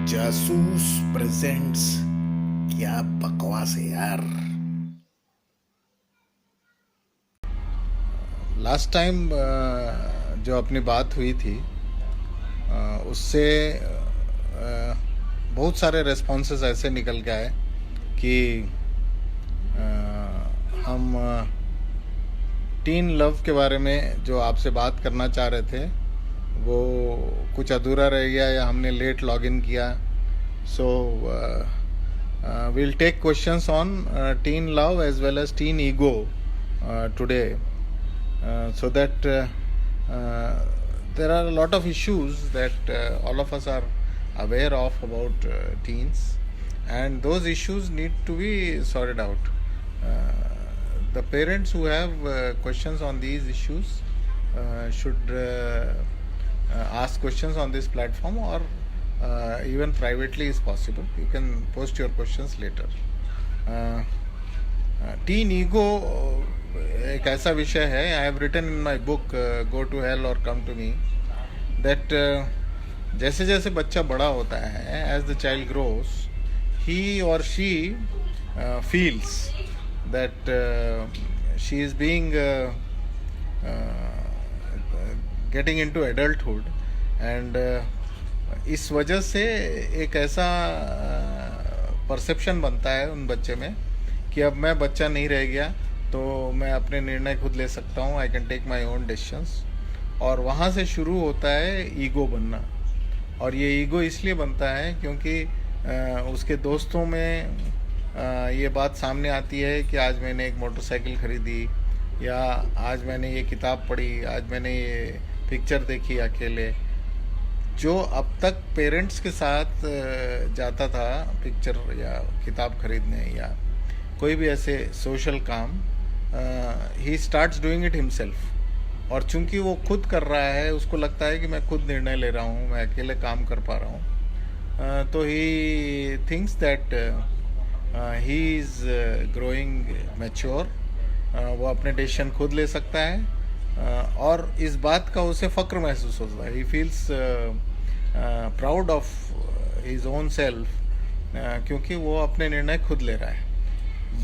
जासूस प्रेजेंट्स। क्या बकवास है यार। लास्ट टाइम जो अपनी बात हुई थी उससे बहुत सारे रेस्पॉन्सेस ऐसे निकल के आए कि हम टीन लव के बारे में जो आपसे बात करना चाह रहे थे वो कुछ अधूरा रह गया या हमने लेट लॉग इन किया. सो we'll take questions on teen love as well as teen ego today, so that there are a lot of issues that all of us are aware of about teens, and those issues need to be sorted out. The parents who have questions on these issues should ask questions on this platform, or even privately is possible. You can post your questions later. teen ego एक ऐसा विषय है. I have written in my book Go to Hell or Come to Me that जैसे जैसे बच्चा बड़ा होता है, as the child grows, he or she feels that she is being getting into adulthood, and इस वजह से एक ऐसा परसेप्शन बनता है उन बच्चे में कि अब मैं बच्चा नहीं रह गया, तो मैं अपने निर्णय खुद ले सकता हूँ. I can take my own decisions. और वहाँ से शुरू होता है ईगो बनना. और ये ईगो इसलिए बनता है क्योंकि उसके दोस्तों में ये बात सामने आती है कि आज मैंने एक मोटरसाइकिल खरीदी, या आज मैंने ये किताब पढ़ी, आज मैंने ये पिक्चर देखी अकेले. जो अब तक पेरेंट्स के साथ जाता था पिक्चर या किताब खरीदने या कोई भी ऐसे सोशल काम, he starts doing it himself. और चूंकि वो खुद कर रहा है, उसको लगता है कि मैं खुद निर्णय ले रहा हूँ, मैं अकेले काम कर पा रहा हूँ, तो he thinks that he is growing mature. वो अपने डिसीजन खुद ले सकता है, और इस बात का उसे फ़क्र महसूस होता है. He feels proud of his own self, क्योंकि वो अपने निर्णय खुद ले रहा है.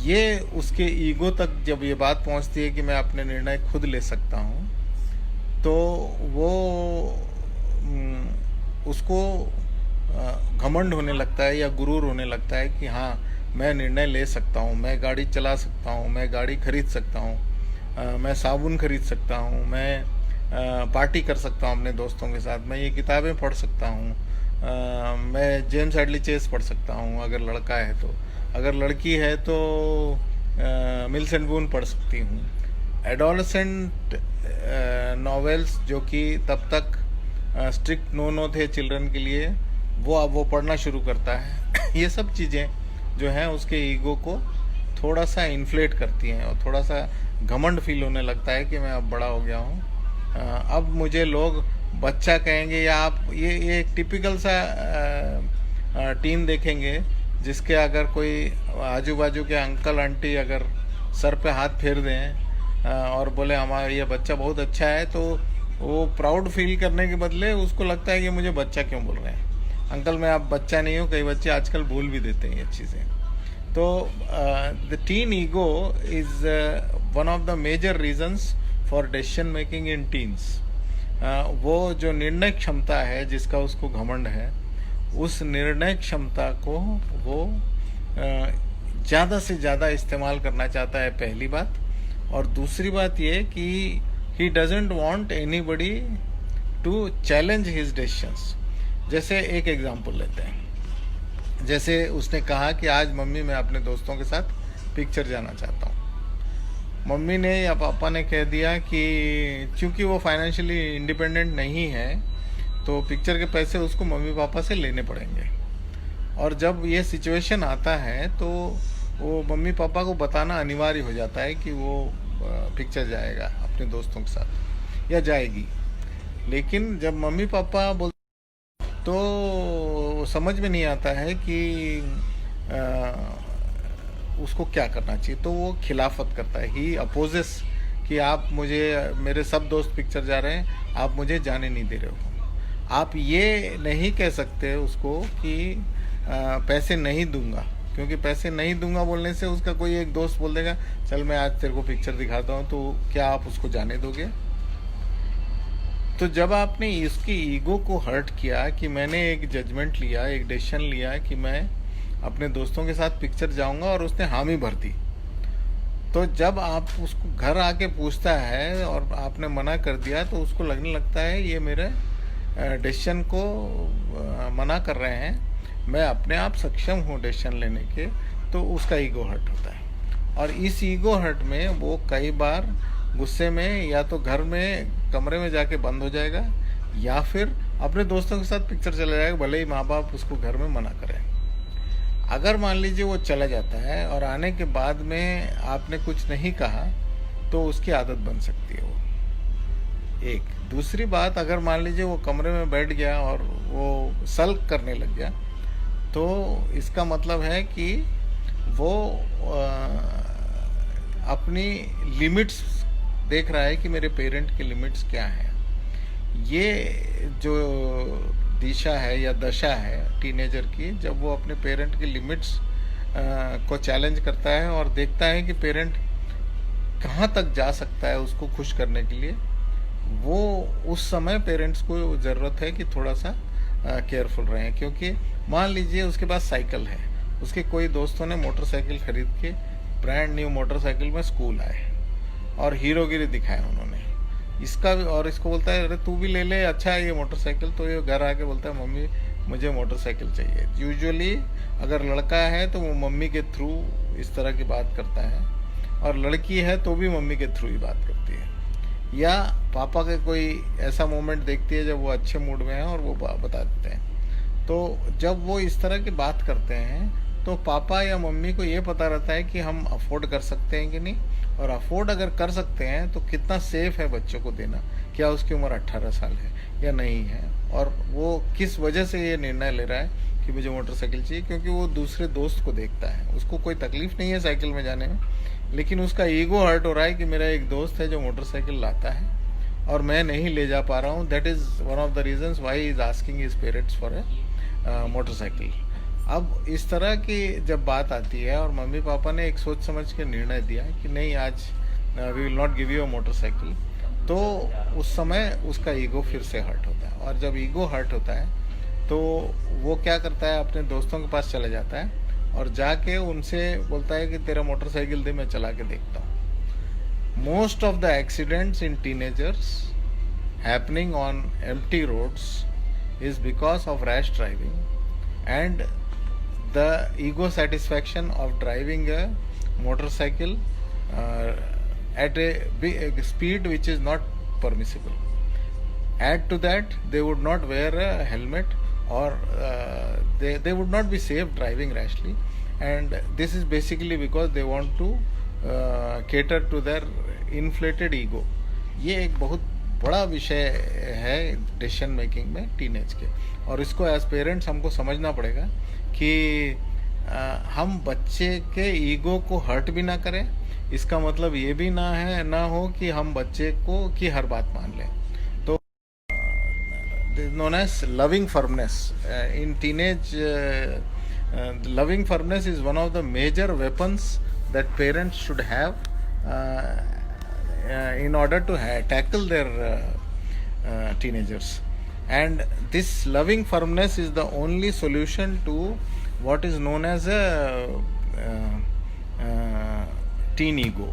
ये उसके ईगो तक जब ये बात पहुंचती है कि मैं अपने निर्णय खुद ले सकता हूँ, तो वो उसको घमंड होने लगता है या गुरूर होने लगता है कि हाँ, मैं निर्णय ले सकता हूँ, मैं गाड़ी चला सकता हूँ, मैं गाड़ी खरीद सकता हूँ, मैं साबुन खरीद सकता हूँ, मैं पार्टी कर सकता हूँ अपने दोस्तों के साथ, मैं ये किताबें पढ़ सकता हूँ, मैं जेम्स हेडली चेस पढ़ सकता हूँ अगर लड़का है तो, अगर लड़की है तो मिल्स एंड बून पढ़ सकती हूँ. एडोलसेंट नॉवेल्स जो कि तब तक स्ट्रिक्ट नो थे चिल्ड्रन के लिए, वो अब वो पढ़ना शुरू करता है. ये सब चीज़ें जो हैं उसके ईगो को थोड़ा सा इन्फ्लेट करती हैं, और थोड़ा सा घमंड फील होने लगता है कि मैं अब बड़ा हो गया हूँ, अब मुझे लोग बच्चा कहेंगे. या आप ये एक टिपिकल सा टीन देखेंगे जिसके अगर कोई आजू बाजू के अंकल आंटी अगर सर पे हाथ फेर दें और बोले हमारा ये बच्चा बहुत अच्छा है, तो वो प्राउड फील करने के बदले उसको लगता है कि मुझे बच्चा क्यों बोल रहे हैं. अंकल मैं आप बच्चा नहीं हूँ. कई बच्चे आजकल भूल भी देते हैं ये चीज़ें. तो the teen ego is one of the major reasons for decision making in teens. वो जो निर्णय क्षमता है जिसका उसको घमंड है, उस निर्णय क्षमता को वो ज़्यादा से ज़्यादा इस्तेमाल करना चाहता है, पहली बात. और दूसरी बात ये कि he doesn't want anybody to challenge his decisions. जैसे एक एग्जांपल लेते हैं. जैसे उसने कहा कि आज मम्मी मैं अपने दोस्तों के साथ पिक्चर जाना चाहता हूँ. मम्मी ने या पापा ने कह दिया कि चूंकि वो फाइनेंशियली इंडिपेंडेंट नहीं है, तो पिक्चर के पैसे उसको मम्मी पापा से लेने पड़ेंगे. और जब ये सिचुएशन आता है तो वो मम्मी पापा को बताना अनिवार्य हो जाता है कि वो पिक्चर जाएगा अपने दोस्तों के साथ या जाएगी. लेकिन जब मम्मी पापा बोल तो समझ में नहीं आता है कि उसको क्या करना चाहिए. तो वो खिलाफत करता है. ही अपोजेस कि आप मुझे, मेरे सब दोस्त पिक्चर जा रहे हैं, आप मुझे जाने नहीं दे रहे हो. आप ये नहीं कह सकते उसको कि पैसे नहीं दूंगा, क्योंकि पैसे नहीं दूंगा बोलने से उसका कोई एक दोस्त बोल देगा चल मैं आज तेरे को पिक्चर दिखाता हूँ, तो क्या आप उसको जाने दोगे? तो जब आपने इसकी ईगो को हर्ट किया कि मैंने एक जजमेंट लिया, एक डिसीजन लिया कि मैं अपने दोस्तों के साथ पिक्चर जाऊंगा और उसने हामी भर दी, तो जब आप उसको घर आके पूछता है और आपने मना कर दिया तो उसको लगने लगता है ये मेरे डिसीजन को मना कर रहे हैं, मैं अपने आप सक्षम हूँ डिसीजन लेने के, तो उसका ईगो हर्ट होता है। और इस ईगो हर्ट में वो कई बार गुस्से में या तो घर में कमरे में जाके बंद हो जाएगा या फिर अपने दोस्तों के साथ पिक्चर चला जाएगा, भले ही माँ बाप उसको घर में मना करें। अगर मान लीजिए वो चला जाता है और आने के बाद में आपने कुछ नहीं कहा तो उसकी आदत बन सकती है वो। एक दूसरी बात, अगर मान लीजिए वो कमरे में बैठ गया और वो सल्क करने लग गया, तो इसका मतलब है कि वो अपनी लिमिट्स देख रहा है कि मेरे पेरेंट की लिमिट्स क्या हैं। ये जो दिशा है या दशा है टीनेजर की, जब वो अपने पेरेंट की लिमिट्स को चैलेंज करता है और देखता है कि पेरेंट कहाँ तक जा सकता है उसको खुश करने के लिए, वो उस समय पेरेंट्स को ज़रूरत है कि थोड़ा सा केयरफुल रहें। क्योंकि मान लीजिए उसके पास साइकिल है, उसके कोई दोस्तों ने मोटरसाइकिल खरीद के ब्रांड न्यू मोटरसाइकिल में स्कूल आए और हीरोगिरी दिखाया उन्होंने इसका भी, और इसको बोलता है अरे तू भी ले ले, अच्छा है ये मोटरसाइकिल, तो ये घर आके बोलता है मम्मी मुझे मोटरसाइकिल चाहिए। यूजुअली अगर लड़का है तो वो मम्मी के थ्रू इस तरह की बात करता है, और लड़की है तो भी मम्मी के थ्रू ही बात करती है, या पापा के कोई ऐसा मोमेंट देखती है जब वो अच्छे मूड में है और वो बता देते हैं। तो जब वो इस तरह की बात करते हैं तो पापा या मम्मी को ये पता रहता है कि हम अफोर्ड कर सकते हैं कि नहीं, और अफोर्ड अगर कर सकते हैं तो कितना सेफ है बच्चों को देना, क्या उसकी उम्र 18 साल है या नहीं है, और वो किस वजह से ये निर्णय ले रहा है कि मुझे मोटरसाइकिल चाहिए। क्योंकि वो दूसरे दोस्त को देखता है, उसको कोई तकलीफ नहीं है साइकिल में जाने में, लेकिन उसका ईगो हर्ट हो रहा है कि मेरा एक दोस्त है जो मोटरसाइकिल लाता है और मैं नहीं ले जा पा रहा हूँ। That is one of the reasons why is asking his parents for a motorcycle. अब इस तरह की जब बात आती है और मम्मी पापा ने एक सोच समझ के निर्णय दिया कि नहीं आज we will not give you a motorcycle, तो उस समय उसका ईगो फिर से हर्ट होता है। और जब ईगो हर्ट होता है तो वो क्या करता है, अपने दोस्तों के पास चला जाता है और जाके उनसे बोलता है कि तेरा मोटरसाइकिल दे, मैं चला के देखता हूँ। Most of the accidents in teenagers happening on empty roads is because of rash driving and the ego satisfaction of driving a motorcycle at a big speed which is not permissible. Add to that, they would not wear a helmet, or they would not be safe driving rashly, and this is basically because they want to cater to their inflated ego. ये एक बहुत बड़ा विषय है decision making में teenage के, और इसको एज पेरेंट्स हमको समझना पड़ेगा कि हम बच्चे के ईगो को हर्ट भी ना करें। इसका मतलब ये भी ना हो कि हम बच्चे को की हर बात मान लें। तो known as loving firmness in teenage, loving firmness is one of the major weapons that parents should have in order to tackle their teenagers. And this loving firmness is the only solution to what is known as a teen ego.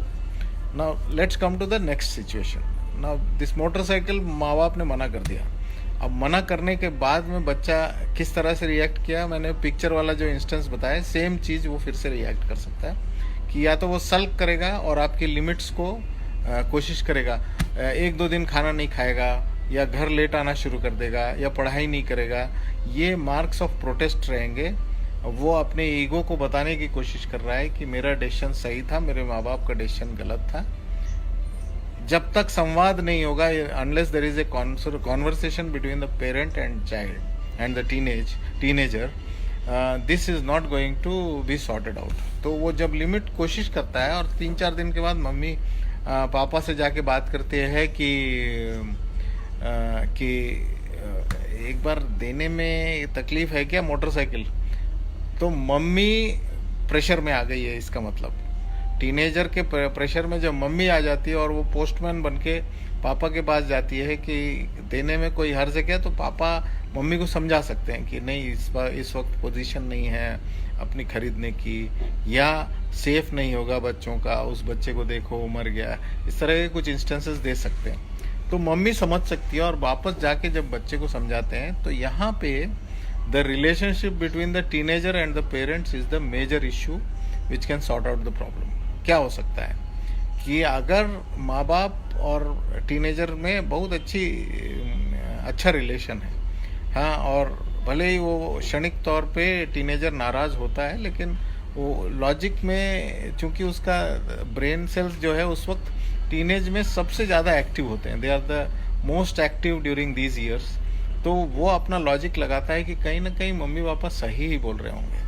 Now let's come to the next situation. Now this motorcycle माँ बाप ने मना कर दिया। अब मना करने के बाद में बच्चा किस तरह से रिएक्ट किया, मैंने पिक्चर वाला जो इंस्टेंस बताया, सेम चीज़ वो फिर से रिएक्ट कर सकता है कि या तो वो सल्क करेगा और आपकी लिमिट्स को कोशिश करेगा, 1-2 दिन खाना नहीं खाएगा, या घर लेट आना शुरू कर देगा, या पढ़ाई नहीं करेगा। ये मार्क्स ऑफ प्रोटेस्ट रहेंगे। वो अपने ईगो को बताने की कोशिश कर रहा है कि मेरा डिसीजन सही था, मेरे माँ बाप का डिसीजन गलत था। जब तक संवाद नहीं होगा, unless there is a conversation between the parent and child and the teenager, this is not going to be sorted out. तो वो जब लिमिट कोशिश करता है और 3-4 दिन के बाद मम्मी पापा से जाके बात करते हैं कि एक बार देने में तकलीफ है क्या मोटरसाइकिल, तो मम्मी प्रेशर में आ गई है, इसका मतलब टीनेजर के प्रेशर में जब मम्मी आ जाती है और वो पोस्टमैन बन के पापा के पास जाती है कि देने में कोई हर्ज है क्या, तो पापा मम्मी को समझा सकते हैं कि नहीं इस वक्त पोजीशन नहीं है अपनी खरीदने की, या सेफ नहीं होगा बच्चों का, उस बच्चे को देखो वो मर गया, इस तरह के कुछ इंस्टेंसेस दे सकते हैं। तो मम्मी समझ सकती है और वापस जाके जब बच्चे को समझाते हैं तो यहाँ पे the relationship between the teenager and the parents is the major issue which can sort out the problem. क्या हो सकता है कि अगर माँ बाप और टीनेजर में बहुत अच्छा रिलेशन है, हाँ, और भले ही वो क्षणिक तौर पे टीनेजर नाराज होता है, लेकिन वो लॉजिक में चूंकि उसका ब्रेन सेल्स जो है उस वक्त टीनेज में सबसे ज़्यादा एक्टिव होते हैं, they are the most active during these years, तो वो अपना लॉजिक लगाता है कि कहीं ना कहीं मम्मी पापा सही ही बोल रहे होंगे।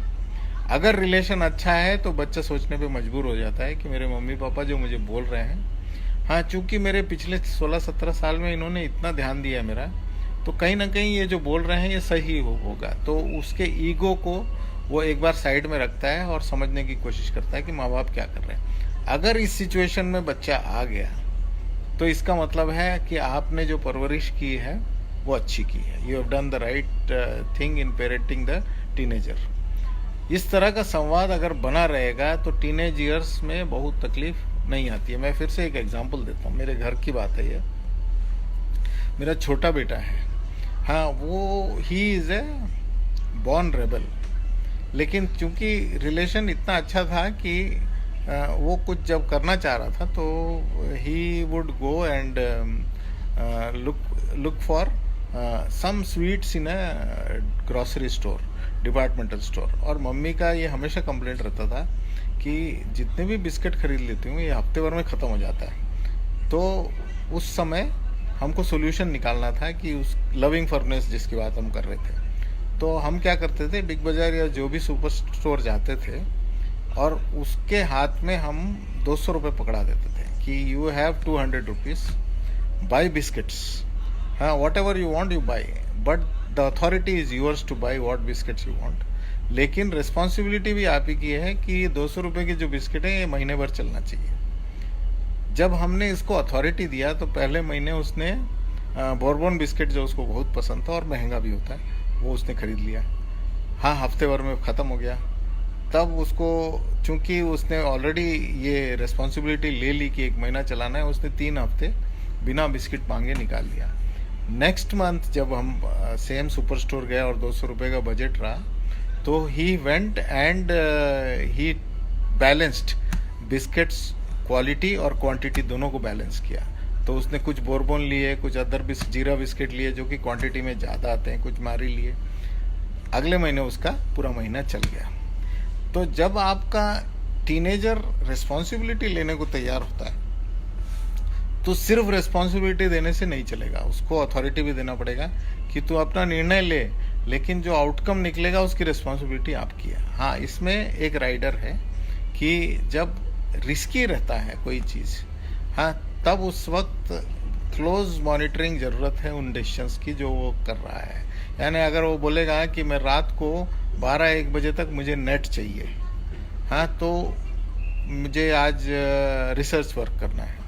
अगर रिलेशन अच्छा है तो बच्चा सोचने पे मजबूर हो जाता है कि मेरे मम्मी पापा जो मुझे बोल रहे हैं, हाँ, चूंकि मेरे पिछले 16-17 साल में इन्होंने इतना ध्यान दिया मेरा, तो कहीं ना कहीं ये जो बोल रहे हैं ये सही होगा। तो उसके ईगो को वो एक बार साइड में रखता है और समझने की कोशिश करता है कि माँ बाप क्या कर रहे हैं। अगर इस सिचुएशन में बच्चा आ गया तो इसका मतलब है कि आपने जो परवरिश की है वो अच्छी की है, you have done the right thing in parenting the teenager. इस तरह का संवाद अगर बना रहेगा तो टीनेज ईयर्स में बहुत तकलीफ नहीं आती है। मैं फिर से एक एग्जांपल देता हूँ, मेरे घर की बात है ये। मेरा छोटा बेटा है, हाँ, वो he is a born rebel, लेकिन चूंकि रिलेशन इतना अच्छा था कि वो कुछ जब करना चाह रहा था तो he would go and look for some sweets in a grocery store, departmental store, और मम्मी का ये हमेशा कंप्लेंट रहता था कि जितने भी बिस्किट खरीद लेती हूँ ये हफ्ते भर में ख़त्म हो जाता है। तो उस समय हमको सोल्यूशन निकालना था कि उस लविंग फर्नेस जिसकी बात हम कर रहे थे, तो हम क्या करते थे, बिग बाजार या जो भी सुपर स्टोर जाते थे और उसके हाथ में हम 200 रुपये पकड़ा देते थे कि you have 200 rupees, buy biscuits, हाँ, whatever you want you buy, but the authority is yours to buy what biscuits you want. लेकिन रिस्पॉन्सिबिलिटी भी आप ही की है कि 200 रुपये के जो बिस्किट है ये महीने भर चलना चाहिए। जब हमने इसको अथॉरिटी दिया तो पहले महीने उसने बोरबॉन बिस्किट, जो उसको बहुत पसंद था और महंगा भी होता है, वो उसने खरीद लिया। हाँ, हफ्ते भर में ख़त्म हो गया। तब उसको, चूंकि उसने ऑलरेडी ये रिस्पॉन्सिबिलिटी ले ली कि 1 महीना चलाना है, उसने 3 हफ्ते बिना बिस्किट मांगे निकाल लिया। नेक्स्ट मंथ जब हम सेम सुपर स्टोर गए और 200 रुपये का बजट रहा, तो he went and he balanced biscuits, quality और क्वांटिटी दोनों को बैलेंस किया। तो उसने कुछ बोरबॉन लिए, कुछ अदर जीरा बिस्किट लिए जो कि क्वांटिटी में ज़्यादा आते हैं, कुछ मारी लिए। अगले महीने उसका पूरा महीना चल गया। तो जब आपका टीनेजर रिस्पॉन्सिबिलिटी लेने को तैयार होता है तो सिर्फ रिस्पॉन्सिबिलिटी देने से नहीं चलेगा, उसको अथॉरिटी भी देना पड़ेगा कि तू अपना निर्णय ले, लेकिन जो आउटकम निकलेगा उसकी रिस्पॉन्सिबिलिटी आपकी है। हाँ, इसमें एक राइडर है कि जब रिस्की रहता है कोई चीज़, हाँ, तब उस वक्त क्लोज मॉनिटरिंग ज़रूरत है उन डिसीजंस की जो वो कर रहा है। यानी अगर वो बोलेगा कि मैं रात को 12-1 बजे तक मुझे नेट चाहिए, हाँ, तो मुझे आज रिसर्च वर्क करना है,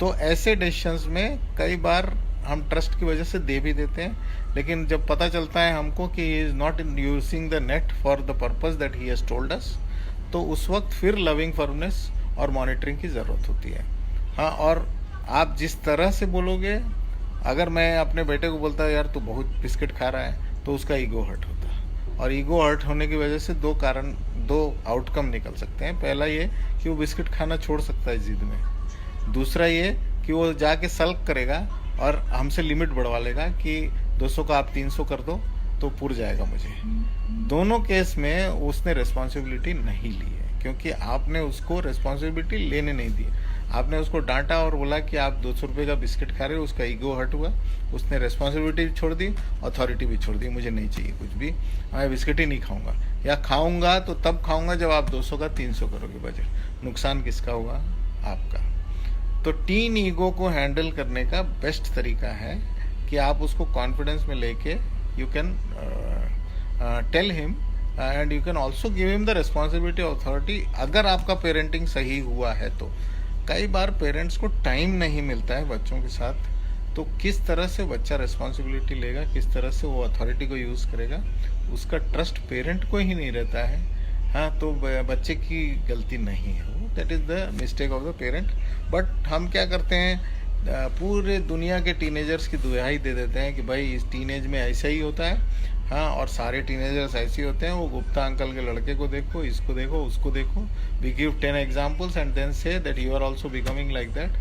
तो ऐसे डिसीजंस में कई बार हम ट्रस्ट की वजह से दे भी देते हैं, लेकिन जब पता चलता है हमको कि he is not using the net for the purpose that he has told us, तो उस वक्त फिर लविंग फर्मनेस और मॉनिटरिंग की ज़रूरत होती है। हाँ, और आप जिस तरह से बोलोगे, अगर मैं अपने बेटे को बोलता यार तू बहुत बिस्किट खा रहा है, तो उसका ईगो हर्ट होता है, और ईगो हर्ट होने की वजह से 2 आउटकम निकल सकते हैं। पहला ये कि वो बिस्किट खाना छोड़ सकता है जिद में, दूसरा ये कि वो जाके सल्क करेगा और हमसे लिमिट बढ़वा लेगा कि 200 का आप 300 कर दो तो पुर जाएगा मुझे। दोनों केस में उसने रिस्पॉन्सिबिलिटी नहीं ली है, क्योंकि आपने उसको रिस्पॉन्सिबिलिटी लेने नहीं दी। आपने उसको डांटा और बोला कि आप 200 रुपये का बिस्किट खा रहे हो, उसका ईगो हर्ट हुआ, उसने रिस्पॉन्सिबिलिटी छोड़ दी, अथॉरिटी भी छोड़ दी, मुझे नहीं चाहिए कुछ भी, मैं बिस्किट ही नहीं खाऊंगा, या खाऊंगा तो तब खाऊंगा जब आप 200 का 300 करोगे बजट। नुकसान किसका हुआ? आपका। तो टीन ईगो को हैंडल करने का बेस्ट तरीका है कि आप उसको कॉन्फिडेंस में लेके you can tell him and you can also give him the responsibility authority. अगर आपका पेरेंटिंग सही हुआ है तो कई बार पेरेंट्स को टाइम नहीं मिलता है बच्चों के साथ, तो किस तरह से बच्चा रिस्पॉन्सिबिलिटी लेगा, किस तरह से वो अथॉरिटी को यूज़ करेगा, उसका ट्रस्ट पेरेंट को ही नहीं रहता है। हाँ, तो बच्चे की गलती नहीं है वो, that is the mistake of the parent. But हम क्या करते हैं, पूरे दुनिया के टीनेजर्स की दुहाई दे देते हैं कि भाई इस टीनेज में ऐसा ही होता है। हाँ, और सारे टीनेजर्स ऐसे ही होते हैं, वो गुप्ता अंकल के लड़के को देखो, इसको देखो, उसको देखो, we give 10 examples and then say that you are also becoming like that.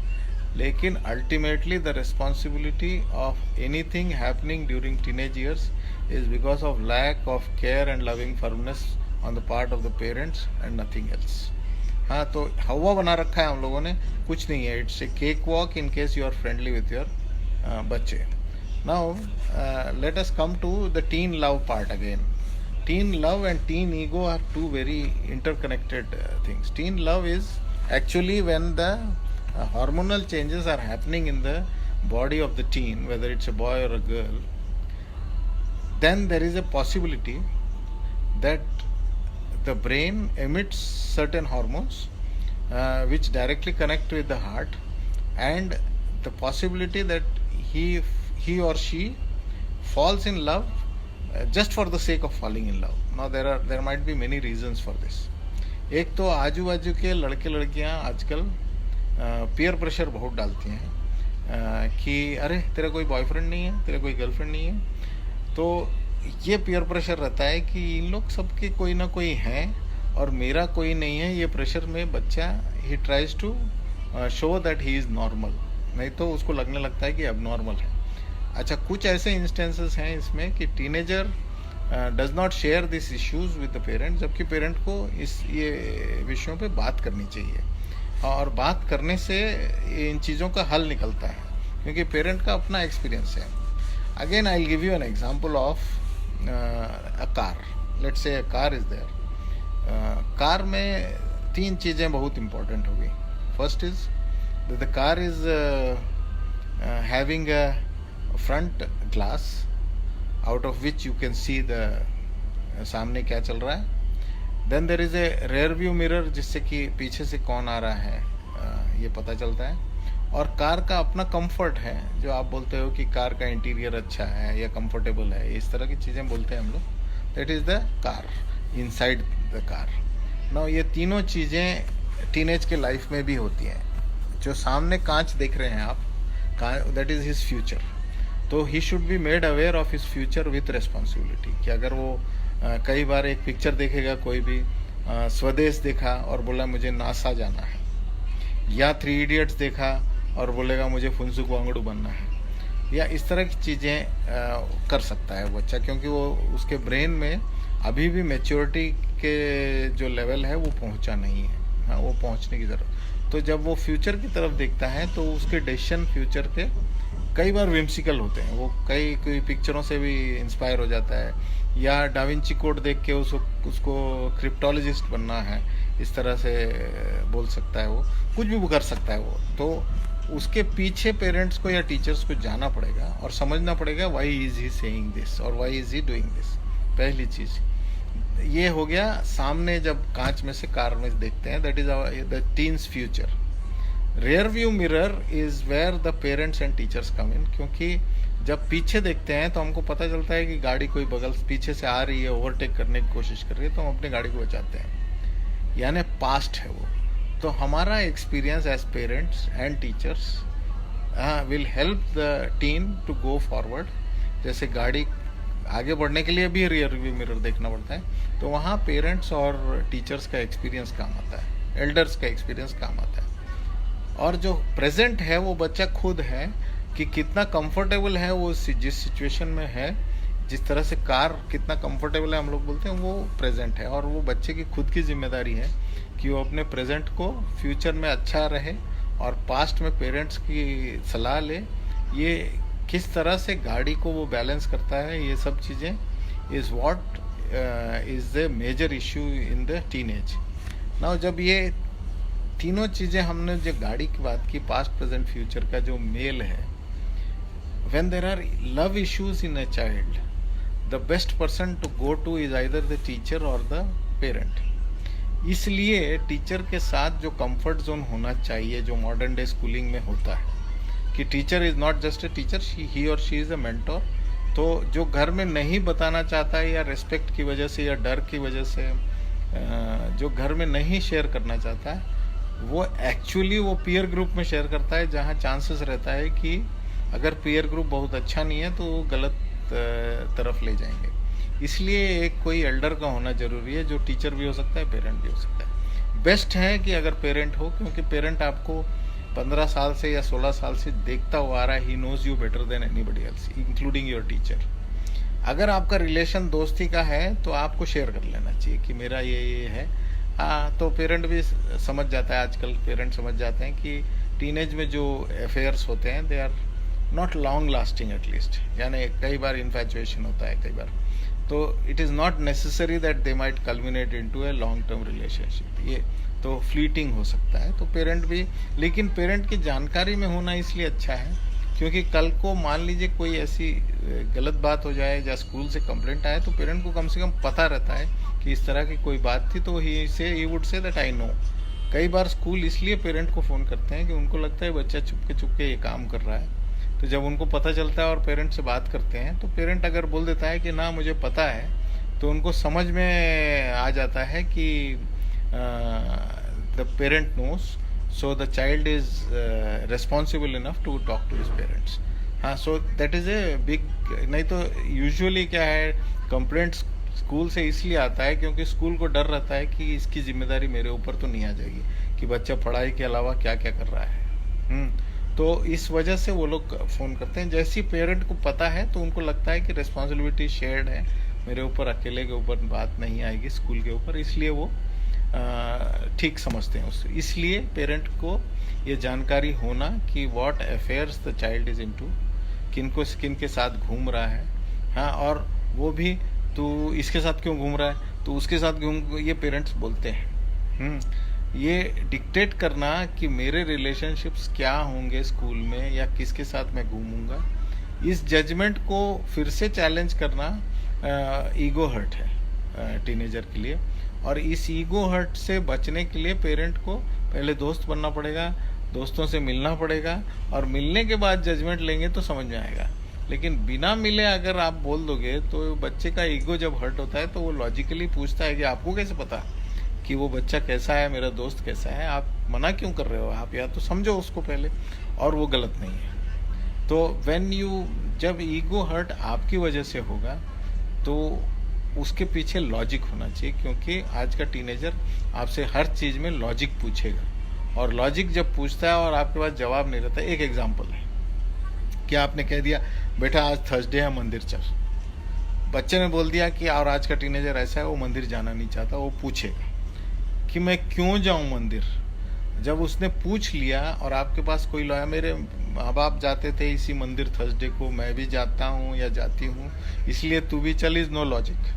लेकिन ultimately the responsibility of anything happening during teenage years is because of lack of care and loving firmness on the part of the parents and nothing else. हाँ, तो हवा बना रखा है हम लोगों ने, कुछ नहीं है। It's a cake walk in case you are friendly with your बच्चे। Now let us come to the teen love part again. Teen love and teen ego are two very interconnected things. Teen love is actually when the hormonal changes are happening in the body of the teen, whether it's a boy or a girl. Then there is a possibility that the brain emits certain hormones which directly connect with the heart, and the possibility that he or she falls in love just for the sake of falling in love. Now there might be many reasons for this. एक तो आजू बाजू के लड़के लड़कियां आजकल peer pressure बहुत डालती हैं कि अरे तेरा कोई बॉयफ्रेंड नहीं है, तेरा कोई गर्लफ्रेंड नहीं है। तो ये पीयर प्रेशर रहता है कि इन लोग सबके कोई ना कोई हैं और मेरा कोई नहीं है। ये प्रेशर में बच्चा he tries to show that he is normal, नहीं तो उसको लगने लगता है कि अब नॉर्मल है। अच्छा, कुछ ऐसे इंस्टेंसेस हैं इसमें कि teenager does not share this issues with the parent, जबकि पेरेंट को ये विषयों पे बात करनी चाहिए, और बात करने से इन चीज़ों का हल निकलता है, क्योंकि पेरेंट का अपना एक्सपीरियंस है। Again I will give you an example of a car. Let's say a car is there. Car में 3 चीज़ें बहुत इंपॉर्टेंट होगी। First is the car is having a front glass out of which you can see the सामने क्या चल रहा है। then there is a rear view mirror जिससे कि पीछे से कौन आ रहा है ये पता चलता है। और कार का अपना कंफर्ट है, जो आप बोलते हो कि कार का इंटीरियर अच्छा है या कंफर्टेबल है, इस तरह की चीज़ें बोलते हैं हम लोग। That is the car, inside the car. Now ये तीनों चीज़ें टीनेज के लाइफ में भी होती हैं। जो सामने कांच देख रहे हैं आप, दैट इज़ हिज फ्यूचर। तो he should be made aware of his future with responsibility, कि अगर वो कई बार एक पिक्चर देखेगा, कोई भी स्वदेश देखा और बोला मुझे नासा जाना है, या 3 इडियट्स देखा और बोलेगा मुझे फुनसुक वांगड़ू बनना है, या इस तरह की चीज़ें कर सकता है बच्चा, क्योंकि वो उसके ब्रेन में अभी भी मैच्योरिटी के जो लेवल है वो पहुंचा नहीं है। हाँ, वो पहुंचने की ज़रूरत। तो जब वो फ्यूचर की तरफ देखता है तो उसके डिसीजन फ्यूचर के कई बार विम्सिकल होते हैं। वो कई पिक्चरों से भी इंस्पायर हो जाता है, या डाविंची कोड देख के उसको क्रिप्टोलॉजिस्ट बनना है, इस तरह से बोल सकता है, वो कुछ भी कर सकता है वो। तो उसके पीछे पेरेंट्स को या टीचर्स को जाना पड़ेगा और समझना पड़ेगा why is he saying this और why is he doing this. पहली चीज़ ये हो गया। सामने जब कांच में से कार में देखते हैं, that is the teens future. Rear view mirror is where the parents and teachers come in, क्योंकि जब पीछे देखते हैं तो हमको पता चलता है कि गाड़ी कोई बगल पीछे से आ रही है, ओवरटेक करने की कोशिश कर रही है, तो हम अपनी गाड़ी को बचाते हैं, यानी पास्ट है वो। तो हमारा experience as parents and teachers will help the teen to go forward. जैसे गाड़ी आगे बढ़ने के लिए भी रियर व्यू मिरर देखना पड़ता है, तो वहाँ पेरेंट्स और टीचर्स का एक्सपीरियंस काम आता है, एल्डर्स का एक्सपीरियंस काम आता है। और जो प्रेजेंट है वो बच्चा खुद है कि कितना कंफर्टेबल है वो जिस सिचुएशन में है, जिस तरह से कार कितना कंफर्टेबल है हम लोग बोलते हैं, वो प्रेजेंट है। और वो बच्चे की खुद की जिम्मेदारी है कि वो अपने प्रेजेंट को फ्यूचर में अच्छा रहे और पास्ट में पेरेंट्स की सलाह ले। ये किस तरह से गाड़ी को वो बैलेंस करता है, ये सब चीज़ें is what is the major issue in the teenage. Now जब ये तीनों चीज़ें हमने जो गाड़ी की बात की, पास्ट प्रेजेंट फ्यूचर का जो मेल है, when there are love issues in a child, the best person to go to is either the teacher और द पेरेंट। इसलिए टीचर के साथ जो कंफर्ट जोन होना चाहिए, जो मॉडर्न डे स्कूलिंग में होता है, कि teacher is not just a teacher, he और शी इज अ मेंटोर। तो जो घर में नहीं बताना चाहता है, या रिस्पेक्ट की वजह से या डर की वजह से जो घर में नहीं शेयर करना चाहता है, वो एक्चुअली वो पीयर ग्रुप में शेयर करता है, जहाँ चांसेस रहता है कि अगर पीयर ग्रुप बहुत अच्छा नहीं है तो वो गलत तरफ ले जाएंगे। इसलिए एक कोई एल्डर का होना जरूरी है, जो टीचर भी हो सकता है, पेरेंट भी हो सकता है। बेस्ट है कि अगर पेरेंट हो, क्योंकि पेरेंट आपको 15 साल से या 16 साल से देखता हुआ आ रहा है। He knows you better than anybody else, including your teacher. अगर आपका रिलेशन दोस्ती का है तो आपको शेयर कर लेना चाहिए कि मेरा ये है। हाँ, तो पेरेंट भी समझ जाता है, आजकल पेरेंट समझ जाते हैं कि टीनेज में जो अफेयर्स होते हैं they are not long lasting at least, यानी कई बार इन्फैचुएशन होता है, कई बार तो it is not necessary that they might culminate into a long term relationship. ये तो फ्लीटिंग हो सकता है। तो पेरेंट भी, लेकिन पेरेंट की जानकारी में होना इसलिए अच्छा है क्योंकि कल को मान लीजिए कोई ऐसी गलत बात हो जाए या स्कूल से कंप्लेंट आए, तो पेरेंट को कम से कम पता रहता है कि इस तरह की कोई बात थी, तो he would say that I know. कई बार स्कूल इसलिए पेरेंट को फ़ोन करते हैं कि उनको लगता है बच्चा चुपके ये काम कर रहा है। तो जब उनको पता चलता है और पेरेंट से बात करते हैं, तो पेरेंट अगर बोल देता है कि ना मुझे पता है, तो उनको समझ में आ जाता है कि the parent knows, so the child is responsible enough to talk to his parents. हाँ, so that is a big. नहीं तो यूजुअली क्या है, कंप्लेंट स्कूल से इसलिए आता है क्योंकि स्कूल को डर रहता है कि इसकी जिम्मेदारी मेरे ऊपर तो नहीं आ जाएगी कि बच्चा पढ़ाई के अलावा क्या क्या कर रहा है। तो इस वजह से वो लोग फ़ोन करते हैं। जैसे ही पेरेंट को पता है तो उनको लगता है कि रिस्पॉन्सिबिलिटी शेयर्ड है, मेरे ऊपर अकेले के ऊपर बात नहीं आएगी, स्कूल के ऊपर, इसलिए वो ठीक समझते हैं उससे। इसलिए पेरेंट को ये जानकारी होना कि what affairs the child is into, किन के साथ घूम रहा है। हाँ, और वो भी तू इसके साथ क्यों घूम रहा है, तो उसके साथ घूम, ये पेरेंट्स बोलते हैं। ये डिक्टेट करना कि मेरे रिलेशनशिप्स क्या होंगे स्कूल में या किसके साथ मैं घूमूंगा, इस जजमेंट को फिर से चैलेंज करना ईगो हर्ट है टीनेजर के लिए। और इस ईगो हर्ट से बचने के लिए पेरेंट को पहले दोस्त बनना पड़ेगा, दोस्तों से मिलना पड़ेगा, और मिलने के बाद जजमेंट लेंगे तो समझ में आएगा। लेकिन बिना मिले अगर आप बोल दोगे तो बच्चे का ईगो जब हर्ट होता है तो वो लॉजिकली पूछता है कि आपको कैसे पता कि वो बच्चा कैसा है, मेरा दोस्त कैसा है, आप मना क्यों कर रहे हो, आप या तो समझो उसको पहले, और वो गलत नहीं है। तो जब ईगो हर्ट आपकी वजह से होगा तो उसके पीछे लॉजिक होना चाहिए, क्योंकि आज का टीनेजर आपसे हर चीज में लॉजिक पूछेगा, और लॉजिक जब पूछता है और आपके पास जवाब नहीं रहता। एक एग्जाम्पल है कि आपने कह दिया बेटा आज थर्सडे है, मंदिर चल। बच्चे ने बोल दिया कि, और आज का टीनेजर ऐसा है वो मंदिर जाना नहीं चाहता, वो पूछेगा कि मैं क्यों जाऊं मंदिर। जब उसने पूछ लिया और आपके पास कोई लॉया, मेरे माँ बाप जाते थे इसी मंदिर थर्सडे को, मैं भी जाता हूँ या जाती हूँ, इसलिए तू भी चल, इज नो लॉजिक।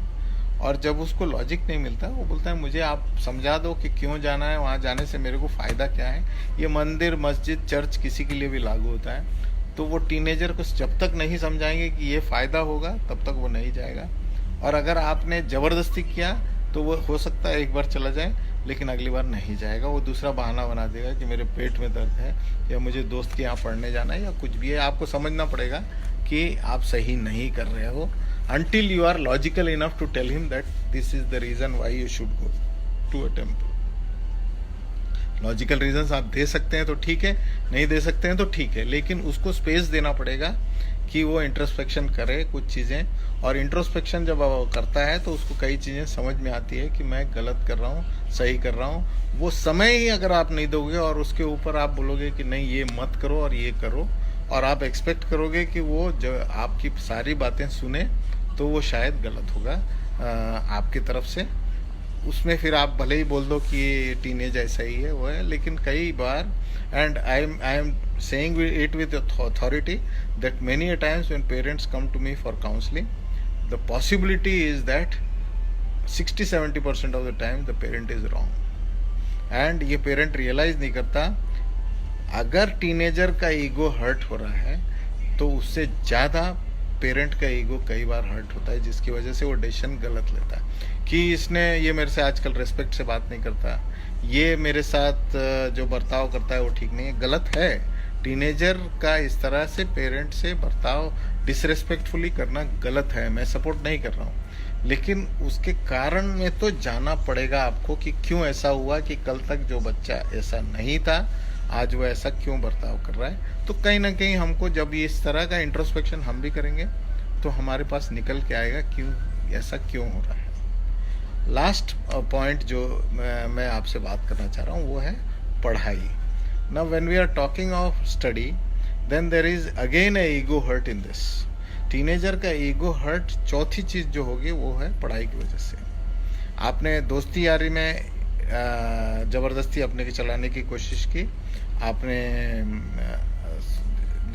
और जब उसको लॉजिक नहीं मिलता, वो बोलता है मुझे आप समझा दो कि क्यों जाना है, वहाँ जाने से मेरे को फायदा क्या है। ये मंदिर, मस्जिद, चर्च किसी के लिए भी लागू होता है। तो वो टीनेजर को जब तक नहीं समझाएंगे कि ये फायदा होगा, तब तक वो नहीं जाएगा। और अगर आपने जबरदस्ती किया तो वो हो सकता है एक बार चला जाए, लेकिन अगली बार नहीं जाएगा। वो दूसरा बहाना बना देगा कि मेरे पेट में दर्द है, या मुझे दोस्त के यहाँ पढ़ने जाना है, या कुछ भी है। आपको समझना पड़ेगा कि आप सही नहीं कर रहे हो, until you are logical enough to tell him that this is the reason why you should go to a temple. Logical reasons आप दे सकते हैं तो ठीक है, नहीं दे सकते हैं तो ठीक है, लेकिन उसको स्पेस देना पड़ेगा कि वो इंट्रोस्पेक्शन करे कुछ चीजें। और इंट्रोस्पेक्शन जब वो करता है तो उसको कई चीजें समझ में आती है कि मैं गलत कर रहा हूँ, सही कर रहा हूँ। वो समय ही अगर आप नहीं दोगे और उसके ऊपर आप बोलोगे कि नहीं ये मत करो और ये करो, और आप एक्सपेक्ट करोगे कि वो जो आपकी सारी बातें सुने, तो वो शायद गलत होगा आपकी तरफ से। उसमें फिर आप भले ही बोल दो कि ये टीनेज ऐसा ही है, वो है, लेकिन कई बार, and I am saying it with authority, that many a times when parents come to me for counseling, the possibility is that 60-70% of the time the parent is wrong, and ये parent realize नहीं करता। अगर teenager का ego hurt हो रहा है तो उससे ज़्यादा पेरेंट का ईगो कई बार हर्ट होता है, जिसकी वजह से वो डिसीजन गलत लेता है कि इसने ये मेरे से आजकल रिस्पेक्ट से बात नहीं करता, ये मेरे साथ जो बर्ताव करता है वो ठीक नहीं है। गलत है, टीनेजर का इस तरह से पेरेंट से बर्ताव डिसरेस्पेक्टफुली करना गलत है, मैं सपोर्ट नहीं कर रहा हूँ। लेकिन उसके कारण में तो जाना पड़ेगा आपको कि क्यों ऐसा हुआ, कि कल तक जो बच्चा ऐसा नहीं था आज वो ऐसा क्यों बर्ताव कर रहा है। तो कहीं ना कहीं हमको जब ये इस तरह का इंट्रोस्पेक्शन हम भी करेंगे तो हमारे पास निकल के आएगा क्यों ऐसा क्यों हो रहा है। लास्ट पॉइंट जो मैं आपसे बात करना चाह रहा हूँ वो है पढ़ाई। Now when we are talking of study then there is again a ego hurt in this. Teenager का ईगो हर्ट चौथी चीज जो होगी वो है पढ़ाई की वजह से। आपने दोस्ती यारी में जबरदस्ती अपने की चलाने की कोशिश की,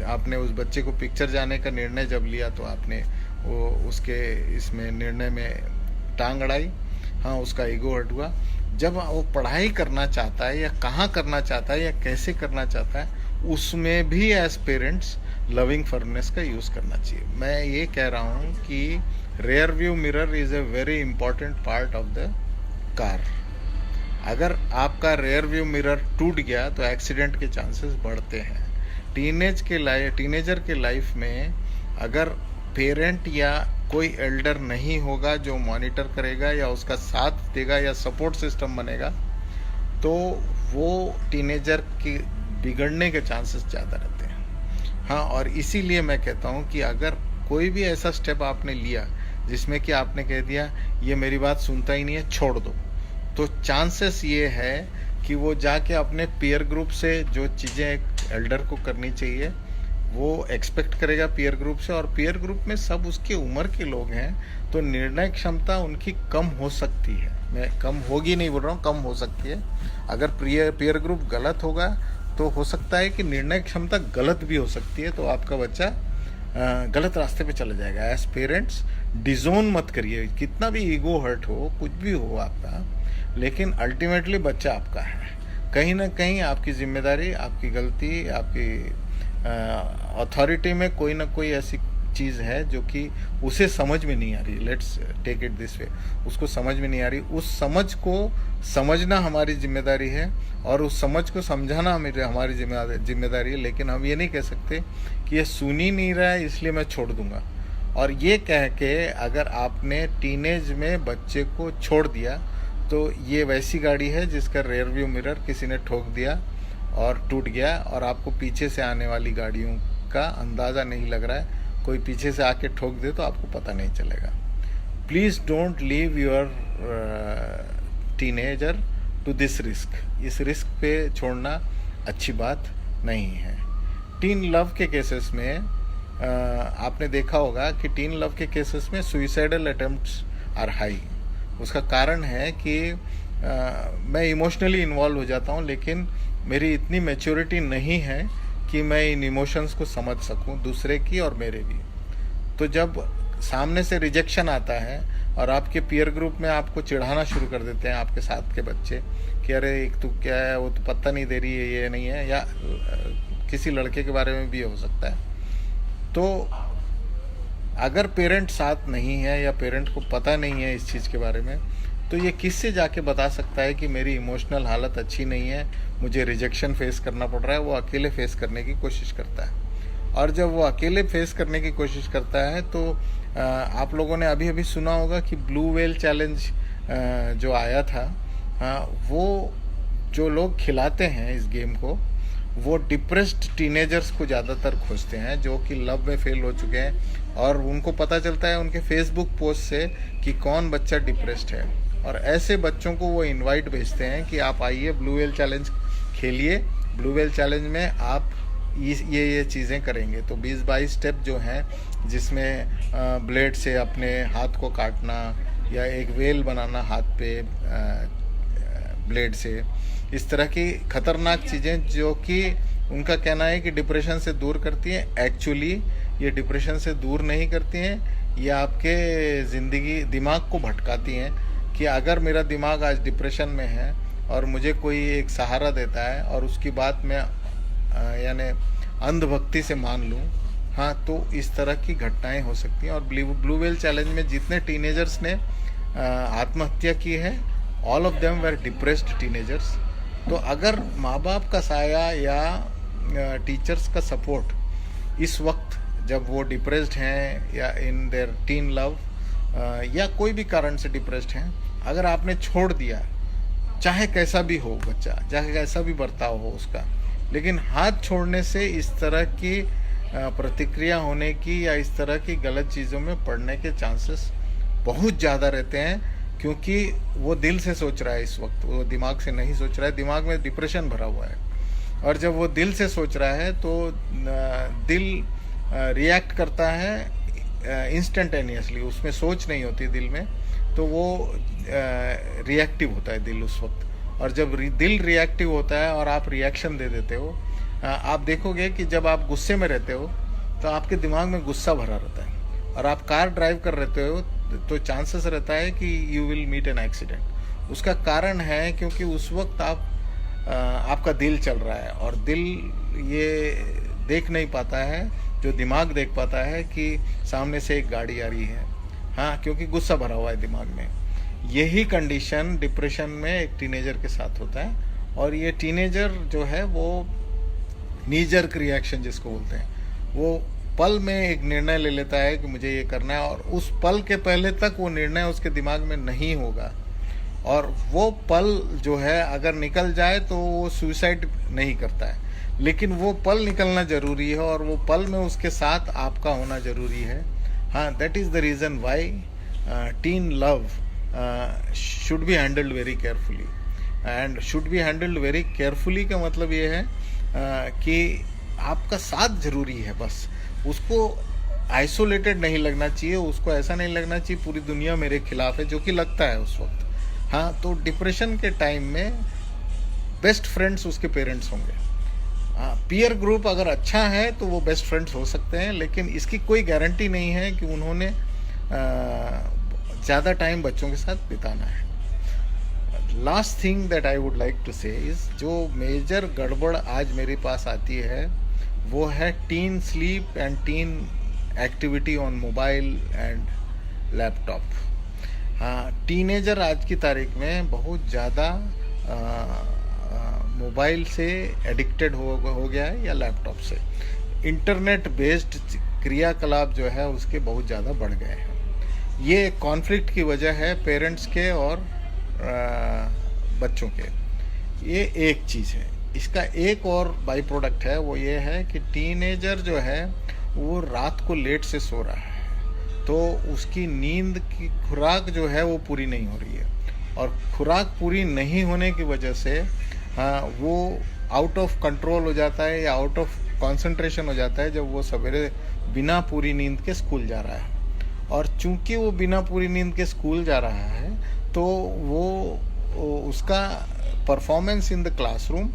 आपने उस बच्चे को पिक्चर जाने का निर्णय जब लिया तो आपने वो उसके इसमें निर्णय में टांग अड़ाई, हाँ उसका ईगो हर्ट हुआ। जब वो पढ़ाई करना चाहता है या कहाँ करना चाहता है या कैसे करना चाहता है उसमें भी एज पेरेंट्स लविंग फर्नेस का यूज करना चाहिए। मैं ये कह रहा हूँ कि rare view mirror is a very important part of the car. अगर आपका रेयर व्यू मिरर टूट गया तो एक्सीडेंट के चांसेस बढ़ते हैं। टीनेजर के लाइफ में अगर पेरेंट या कोई एल्डर नहीं होगा जो मॉनिटर करेगा या उसका साथ देगा या सपोर्ट सिस्टम बनेगा तो वो टीनेजर के बिगड़ने के चांसेस ज़्यादा रहते हैं। हाँ, और इसीलिए मैं कहता हूँ कि अगर कोई भी ऐसा स्टेप आपने लिया जिसमें कि आपने कह दिया ये मेरी बात सुनता ही नहीं है छोड़ दो, तो चांसेस ये है कि वो जाके अपने पीयर ग्रुप से जो चीज़ें एक एल्डर को करनी चाहिए वो एक्सपेक्ट करेगा पीयर ग्रुप से, और पीयर ग्रुप में सब उसकी उम्र के लोग हैं तो निर्णय क्षमता उनकी कम हो सकती है। मैं कम होगी नहीं बोल रहा हूँ, कम हो सकती है। अगर पीयर ग्रुप गलत होगा तो हो सकता है कि निर्णय क्षमता गलत भी हो सकती है, तो आपका बच्चा गलत रास्ते पे चला जाएगा। एज पेरेंट्स डिजोन मत करिए, कितना भी ईगो हर्ट हो कुछ भी हो आपका, लेकिन अल्टीमेटली बच्चा आपका है। कहीं ना कहीं आपकी जिम्मेदारी, आपकी गलती, आपकी अथॉरिटी में कोई ना कोई ऐसी चीज़ है जो कि उसे समझ में नहीं आ रही। Let's take it this way, उसको समझ में नहीं आ रही। उस समझ को समझना हमारी जिम्मेदारी है और उस समझ को समझाना हमारी जिम्मेदारी है। लेकिन हम ये नहीं कह सकते कि ये सुन ही नहीं रहा है इसलिए मैं छोड़ दूंगा। और ये कह के अगर आपने टीनेज में बच्चे को छोड़ दिया तो ये वैसी गाड़ी है जिसका रेयर व्यू मिरर किसी ने ठोक दिया और टूट गया और आपको पीछे से आने वाली गाड़ियों का अंदाज़ा नहीं लग रहा है। कोई पीछे से आके ठोक दे तो आपको पता नहीं चलेगा। Please don't leave your teenager to this risk. इस रिस्क पे छोड़ना अच्छी बात नहीं है। टीन लव के केसेस में आपने देखा होगा कि टीन लव के केसेस में सुइसाइडल अटेम्प्ट्स आर हाई। उसका कारण है कि मैं इमोशनली इन्वॉल्व हो जाता हूँ लेकिन मेरी इतनी मैच्योरिटी नहीं है कि मैं इन इमोशंस को समझ सकूं, दूसरे की और मेरे भी। तो जब सामने से रिजेक्शन आता है और आपके पीयर ग्रुप में आपको चिढ़ाना शुरू कर देते हैं आपके साथ के बच्चे कि अरे एक तू क्या है, वो तो पता नहीं दे रही है, ये नहीं है, या किसी लड़के के बारे में भी हो सकता है। तो अगर पेरेंट साथ नहीं है या पेरेंट को पता नहीं है इस चीज़ के बारे में तो ये किससे जाके बता सकता है कि मेरी इमोशनल हालत अच्छी नहीं है, मुझे रिजेक्शन फेस करना पड़ रहा है। वो अकेले फेस करने की कोशिश करता है और जब वो अकेले फेस करने की कोशिश करता है तो आप लोगों ने अभी अभी सुना होगा कि ब्लू व्हेल चैलेंज जो आया था, वो जो लोग खिलाते हैं इस गेम को वो डिप्रेस्ड टीनेजर्स को ज़्यादातर खोजते हैं जो कि लव में फेल हो चुके हैं और उनको पता चलता है उनके फेसबुक पोस्ट से कि कौन बच्चा डिप्रेस्ड है। और ऐसे बच्चों को वो इनवाइट भेजते हैं कि आप आइए ब्लू व्हेल चैलेंज खेलिए, ब्लू व्हेल चैलेंज में आप ये चीज़ें करेंगे। तो 20-22 स्टेप जो हैं जिसमें ब्लेड से अपने हाथ को काटना या एक वेल बनाना हाथ पे ब्लेड से, इस तरह की खतरनाक चीज़ें जो कि उनका कहना है कि डिप्रेशन से दूर करती हैं, एक्चुअली ये डिप्रेशन से दूर नहीं करती हैं, ये आपके ज़िंदगी दिमाग को भटकाती हैं कि अगर मेरा दिमाग आज डिप्रेशन में है और मुझे कोई एक सहारा देता है और उसकी बात मैं यानी अंधभक्ति से मान लूँ हाँ, तो इस तरह की घटनाएं हो सकती हैं। और ब्लू व्हेल चैलेंज में जितने टीनेजर्स ने आत्महत्या की है, all of them were depressed teenagers. तो अगर माँ बाप का साया या टीचर्स का सपोर्ट इस वक्त जब वो डिप्रेस्ड हैं या इन देयर टीन लव या कोई भी कारण से डिप्रेस्ड हैं, अगर आपने छोड़ दिया, चाहे कैसा भी हो बच्चा, चाहे कैसा भी बर्ताव हो उसका, लेकिन हाथ छोड़ने से इस तरह की प्रतिक्रिया होने की या इस तरह की गलत चीज़ों में पड़ने के चांसेस बहुत ज़्यादा रहते हैं, क्योंकि वो दिल से सोच रहा है इस वक्त, वो दिमाग से नहीं सोच रहा है। दिमाग में डिप्रेशन भरा हुआ है, और जब वो दिल से सोच रहा है तो दिल रिएक्ट करता है इंस्टेंटेनियसली, उसमें सोच नहीं होती दिल में, तो वो रिएक्टिव होता है दिल उस वक्त। और जब दिल रिएक्टिव होता है और आप रिएक्शन दे देते हो, आप देखोगे कि जब आप गुस्से में रहते हो तो आपके दिमाग में गुस्सा भरा रहता है, और आप कार ड्राइव कर रहते हो तो चांसेस रहता है कि you will meet an accident. उसका कारण है क्योंकि उस वक्त आपका दिल चल रहा है, और दिल ये देख नहीं पाता है जो दिमाग देख पाता है कि सामने से एक गाड़ी आ रही है। हाँ, क्योंकि गुस्सा भरा हुआ है दिमाग में। यही कंडीशन डिप्रेशन में एक टीनेजर के साथ होता है, और ये टीनेजर जो है वो नी जर्क रिएक्शन जिसको बोलते हैं, वो पल में एक निर्णय ले लेता है कि मुझे ये करना है, और उस पल के पहले तक वो निर्णय उसके दिमाग में नहीं होगा, और वो पल जो है अगर निकल जाए तो वो सुसाइड नहीं करता है, लेकिन वो पल निकलना जरूरी है, और वो पल में उसके साथ आपका होना जरूरी है। हाँ, that is the reason why tin love should be handled very carefully. And should be handled very carefully का मतलब ये है कि आपका साथ जरूरी है, बस उसको आइसोलेटेड नहीं लगना चाहिए, उसको ऐसा नहीं लगना चाहिए पूरी दुनिया मेरे खिलाफ है, जो कि लगता है उस वक्त। हाँ, तो डिप्रेशन के टाइम में बेस्ट फ्रेंड्स उसके पेरेंट्स होंगे। हाँ, पीयर ग्रुप अगर अच्छा है तो वो बेस्ट फ्रेंड्स हो सकते हैं, लेकिन इसकी कोई गारंटी नहीं है कि उन्होंने ज़्यादा टाइम बच्चों के साथ बिताना है। Last thing that I would like to say is, जो मेजर गड़बड़ आज मेरे पास आती है वो है teen sleep and teen activity on mobile and laptop. हाँ, टीनेजर आज की तारीख में बहुत ज़्यादा मोबाइल से एडिक्टेड हो गया है, या लैपटॉप से। इंटरनेट बेस्ड क्रियाकलाप जो है उसके बहुत ज़्यादा बढ़ गए हैं। ये कॉन्फ्लिक्ट की वजह है पेरेंट्स के और बच्चों के। ये एक चीज़ है। इसका एक और बाई प्रोडक्ट है, वो ये है कि टीनेजर जो है वो रात को लेट से सो रहा है, तो उसकी नींद की खुराक जो है वो पूरी नहीं हो रही है, और खुराक पूरी नहीं होने की वजह से वो आउट ऑफ कंट्रोल हो जाता है या आउट ऑफ कंसंट्रेशन हो जाता है जब वो सवेरे बिना पूरी नींद के स्कूल जा रहा है। और चूंकि वो बिना पूरी नींद के स्कूल जा रहा है तो वो उसका performance in the classroom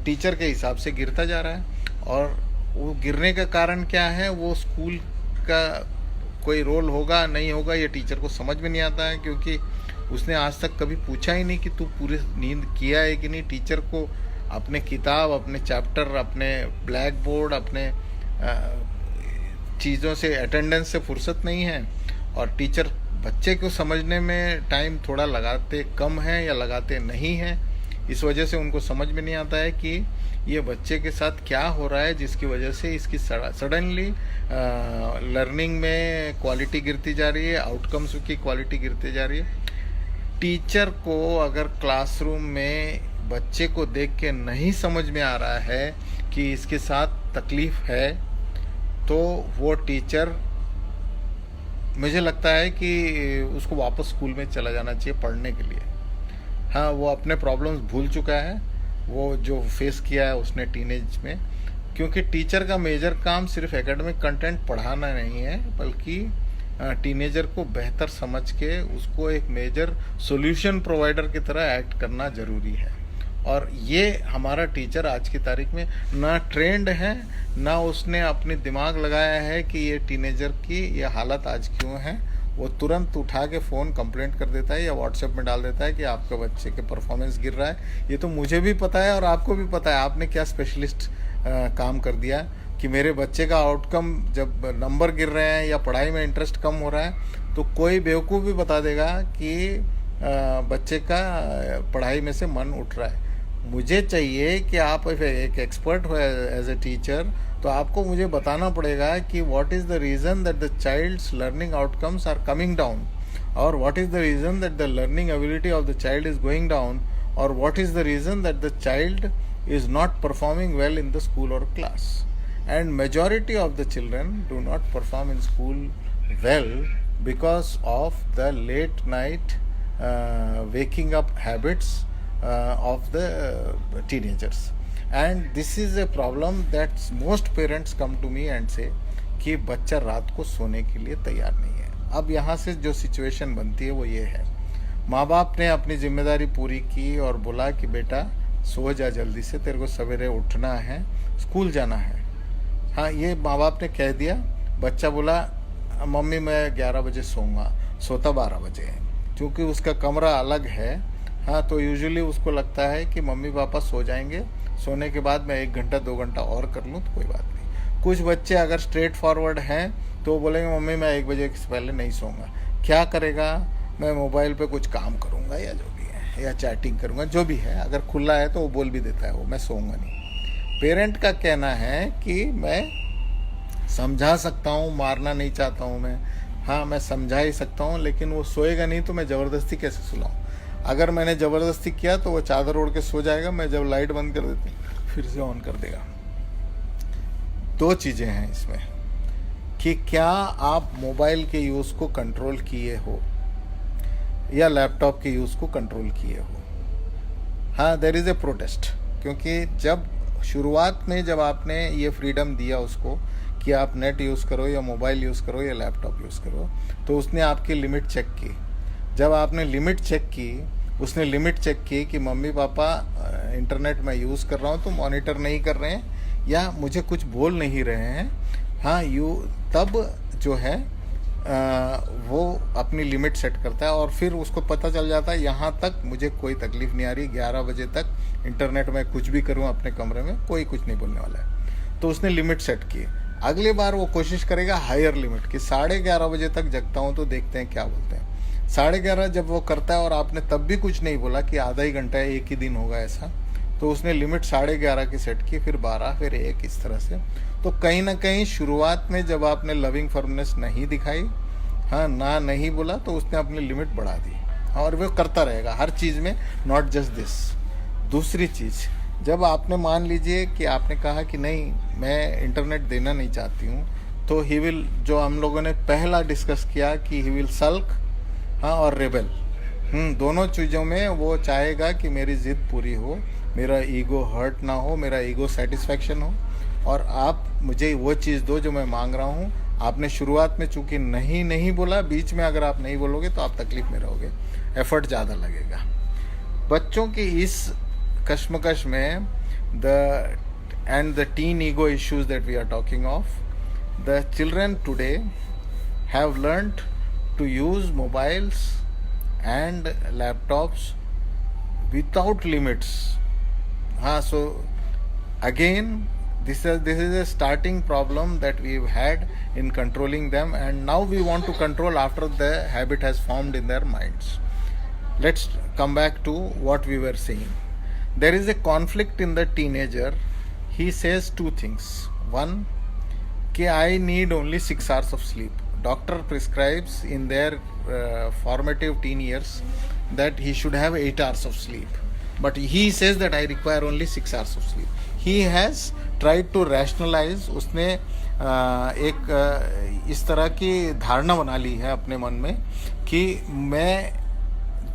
teacher के हिसाब से गिरता जा रहा है। और वो गिरने का कारण क्या है, वो स्कूल का कोई रोल होगा नहीं होगा ये टीचर को समझ में नहीं आता है, क्योंकि उसने आज तक कभी पूछा ही नहीं कि तू पूरी नींद किया है कि नहीं। टीचर को अपने किताब, अपने चैप्टर, अपने ब्लैक बोर्ड, अपने चीज़ों से, अटेंडेंस से फुर्सत नहीं है, और टीचर बच्चे को समझने में टाइम थोड़ा लगाते कम है या लगाते नहीं हैं। इस वजह से उनको समझ में नहीं आता है कि ये बच्चे के साथ क्या हो रहा है, जिसकी वजह से इसकी सडनली लर्निंग में क्वालिटी गिरती जा रही है, आउटकम्स की क्वालिटी गिरती जा रही है। टीचर को अगर क्लासरूम में बच्चे को देख के नहीं समझ में आ रहा है कि इसके साथ तकलीफ है, तो वो टीचर, मुझे लगता है कि उसको वापस स्कूल में चला जाना चाहिए पढ़ने के लिए। हाँ, वो अपने प्रॉब्लम्स भूल चुका है, वो जो फेस किया है उसने टीनेज में, क्योंकि टीचर का मेजर काम सिर्फ एकेडमिक कंटेंट पढ़ाना नहीं है, बल्कि टीनेजर को बेहतर समझ के उसको एक मेजर सॉल्यूशन प्रोवाइडर की तरह एक्ट करना ज़रूरी है। और ये हमारा टीचर आज की तारीख में ना ट्रेंड है, ना उसने अपने दिमाग लगाया है कि ये टीनेजर की ये हालत आज क्यों है। वो तुरंत उठा के फ़ोन कंप्लेंट कर देता है या व्हाट्सएप में डाल देता है कि आपके बच्चे के परफॉर्मेंस गिर रहा है। ये तो मुझे भी पता है और आपको भी पता है, आपने क्या स्पेशलिस्ट काम कर दिया। कि मेरे बच्चे का आउटकम जब नंबर गिर रहे हैं या पढ़ाई में इंटरेस्ट कम हो रहा है तो कोई बेवकूफ़ भी बता देगा कि बच्चे का पढ़ाई में से मन उठ रहा है। मुझे चाहिए कि आप एक एक्सपर्ट हो एज ए टीचर, तो आपको मुझे बताना पड़ेगा कि what is the reason that the child's learning outcomes are coming down, और what is the reason that the learning ability of the child is going down, और what is the reason that the child is not performing well in the school or class. And majority of the children do not perform in school well because of the late night waking up habits of the teenagers. And this is a problem that most parents come to me and say कि बच्चा रात को सोने के लिए तैयार नहीं है। अब यहाँ से जो सिचुएशन बनती है वो ये है, माँ बाप ने अपनी जिम्मेदारी पूरी की और बोला कि बेटा सो जा जल्दी से, तेरे को सवेरे उठना है, स्कूल जाना है। हाँ, ये माँ बाप ने कह दिया। बच्चा बोला मम्मी मैं 11 बजे सोऊंगा, सोता 12 बजे है, क्योंकि उसका कमरा अलग है। हाँ, तो यूजुअली उसको लगता है कि मम्मी पापा सो जाएंगे, सोने के बाद मैं 1 घंटा 2 घंटा और कर लूँ तो कोई बात नहीं। कुछ बच्चे अगर स्ट्रेट फॉरवर्ड हैं तो बोलेंगे मम्मी मैं 1 बजे से पहले नहीं सोऊंगा। क्या करेगा? मैं मोबाइल पे कुछ काम करूँगा या जो या चैटिंग करूँगा, जो भी है। अगर खुला है तो वो बोल भी देता है वो मैं सोऊंगा नहीं। पेरेंट का कहना है कि मैं समझा सकता हूँ, मारना नहीं चाहता हूँ मैं, हाँ मैं समझा ही सकता हूँ, लेकिन वो सोएगा नहीं तो मैं ज़बरदस्ती कैसे सुलाऊँ? अगर मैंने ज़बरदस्ती किया तो वो चादर ओढ़ के सो जाएगा, मैं जब लाइट बंद कर देती फिर से ऑन कर देगा। 2 चीज़ें हैं इसमें कि क्या आप मोबाइल के यूज़ को कंट्रोल किए हो या लैपटॉप के यूज़ को कंट्रोल किए हो। हाँ, देयर इज़ ए प्रोटेस्ट, क्योंकि जब शुरुआत में जब आपने ये फ्रीडम दिया उसको कि आप नेट यूज़ करो या मोबाइल यूज़ करो या लैपटॉप यूज़ करो, तो उसने आपकी लिमिट चेक की। जब आपने लिमिट चेक की, उसने लिमिट चेक की कि मम्मी पापा इंटरनेट में यूज़ कर रहा हूँ तो मॉनिटर नहीं कर रहे हैं या मुझे कुछ बोल नहीं रहे हैं, हाँ तब जो है वो अपनी लिमिट सेट करता है और फिर उसको पता चल जाता है यहाँ तक मुझे कोई तकलीफ नहीं आ रही, 11 बजे तक इंटरनेट में कुछ भी करूँ अपने कमरे में कोई कुछ नहीं बोलने वाला है। तो उसने लिमिट सेट की। अगली बार वो कोशिश करेगा हायर लिमिट कि 11:30 बजे तक जगता हूँ तो देखते हैं क्या बोलते हैं। 11:30 जब वो करता है और आपने तब भी कुछ नहीं बोला कि आधा ही घंटा है, एक ही दिन होगा ऐसा, तो उसने लिमिट 11:30 की सेट की, फिर 12, फिर 1, इस तरह से। तो कहीं ना कहीं शुरुआत में जब आपने लविंग फर्मनेस नहीं दिखाई, हाँ ना नहीं बोला, तो उसने अपनी लिमिट बढ़ा दी और वो करता रहेगा हर चीज़ में, नॉट जस्ट दिस। दूसरी चीज़, जब आपने मान लीजिए कि आपने कहा कि नहीं मैं इंटरनेट देना नहीं चाहती हूँ, तो ही विल, जो हम लोगों ने पहला डिस्कस किया कि ही विल सल्क, हाँ, और रेबल, दोनों चीज़ों में वो चाहेगा कि मेरी ज़िद पूरी हो, मेरा ईगो हर्ट ना हो, मेरा ईगो सेटिस्फैक्शन हो, और आप मुझे वो चीज़ दो जो मैं मांग रहा हूँ। आपने शुरुआत में चूंकि नहीं बोला, बीच में अगर आप नहीं बोलोगे तो आप तकलीफ में रहोगे, एफर्ट ज़्यादा लगेगा। बच्चों की इस कश्मकश में the teen ego issues that we are talking of, the children today have learnt to use mobiles and laptops without limits. So again, this is a starting problem that we've had in controlling them, and now we want to control after the habit has formed in their minds. Let's come back to what we were saying. There is a conflict in the teenager. He says 2 things. One, कि I need only 6 hours of sleep. Doctor prescribes in their formative teen years that he should have 8 hours of sleep. But he says that I require only 6 hours of sleep. He has tried to rationalize. उसने एक इस तरह की धारणा बना ली है अपने मन में कि मैं